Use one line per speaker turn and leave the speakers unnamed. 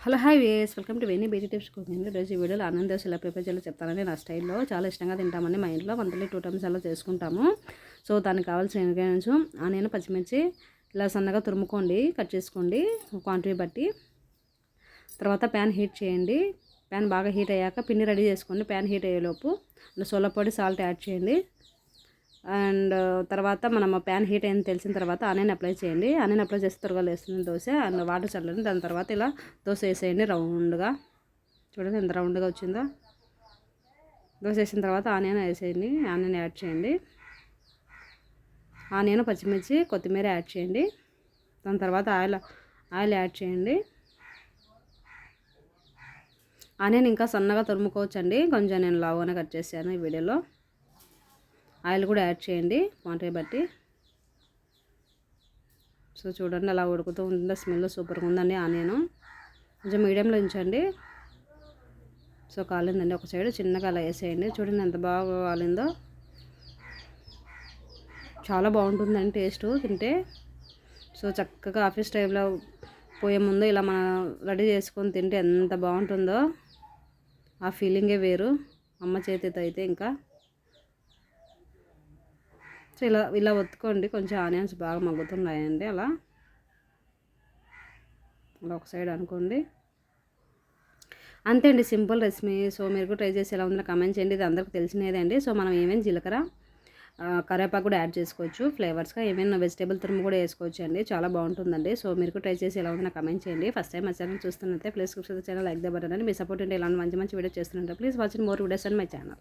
Hello hi వేస్ welcome to వెనీ బేటీ టిప్స్ కుకింగ్. ఈరోజు ఈ వీడియోలో ఆనంద్ దోశ ఎలా ప్రిపేర్ చేయాలో చెప్తానని నా స్టైల్లో చాలా ఇష్టంగా తింటామని మా ఇంట్లో మంత్లీ 2 టైమ్స్ అలా చేసుకుంటాము. సో దానికి కావాల్సిన ఇంగ్రీడియంట్స్ ఆనియన్, పచ్చిమిర్చి ఇలా సన్నగా తురుముకోండి, కట్ చేసుకోండి క్వాంటిటీ బట్టి. తర్వాత ప్యాన్ హీట్ చేయండి. ప్యాన్ బాగా హీట్ అయ్యాక పిండి రెడీ చేసుకోండి. ప్యాన్ హీట్ అయ్యేలోపు సోలా పొడి, సాల్ట్ యాడ్ చేయండి. అండ్ తర్వాత మనం ప్యాన్ హీట్ అయింది తెలిసిన తర్వాత ఆనియన్ అప్లై చేయండి. ఆనియన్ అప్లై చేస్తే త్వరగా వేస్తుంది దోశ. అండ్ వాటర్ చల్లండి. దాని తర్వాత ఇలా దోశ వేసేయండి రౌండ్గా. చూడండి ఎంత రౌండ్గా వచ్చిందో. దోశ వేసిన తర్వాత ఆనియన్ వేసేయండి. ఆనియన్ యాడ్ చేయండి. ఆనియన్, పచ్చిమిర్చి, కొత్తిమీర యాడ్ చేయండి. దాని తర్వాత ఆయిల్ యాడ్ చేయండి. ఆనియన్ ఇంకా సన్నగా తురుముకోవచ్చండి. కొంచెం నేను లావుగానే కట్ చేశాను ఈ వీడియోలో. ఆయిల్ కూడా యాడ్ చేయండి క్వాంటిటీ బట్టి. సో చూడండి అలా ఉడుకుతూ ఉంటుంది. స్మెల్ సూపర్గా ఉందండి. ఆనియన్ కొంచెం మీడియంలో ఉంచండి. సో కాలిందండి ఒక సైడ్, చిన్నగా అలా వేసేయండి. చూడండి ఎంత బాగా కాలిందో. చాలా బాగుంటుందండి టేస్ట్ తింటే. సో చక్కగా ఆఫీస్ టైంలో పోయే ముందు ఇలా మనం రెడీ చేసుకొని తింటే ఎంత బాగుంటుందో. ఆ ఫీలింగే వేరు అమ్మ చేతితో అయితే. ఇంకా సో ఇలా ఒత్తుకోండి. కొంచెం ఆనియన్స్ బాగా మగ్గుతున్నాయండి. అలా ఒక సైడ్ అనుకోండి. అంతే అండి, సింపుల్ రెసిపీ. సో మీరు కూడా ట్రై చేసి ఎలా ఉందో కామెంట్ చేయండి. ఇది అందరికీ తెలిసినదే అండి. సో మనం ఏమైనా జీలకర్ర, కరివేపాకు కూడా యాడ్ చేసుకోవచ్చు ఫ్లేవర్స్గా. ఏమైనా వెజిటేబుల్ తురుము కూడా వేసుకోవచ్చు అండి. చాలా బాగుంటుందండి. సో మీరు కూడా ట్రై చేసి ఎలా ఉందో కామెంట్ చేయండి. ఫస్ట్ టైం మా ఛానల్ చూస్తున్నట్టే please subscribe channel, like the button అండి. మీ సపోర్ట్ ఉంటే ఇలాంటి మంచి వీడియో చేస్తుంటే please watching more videos and my channel.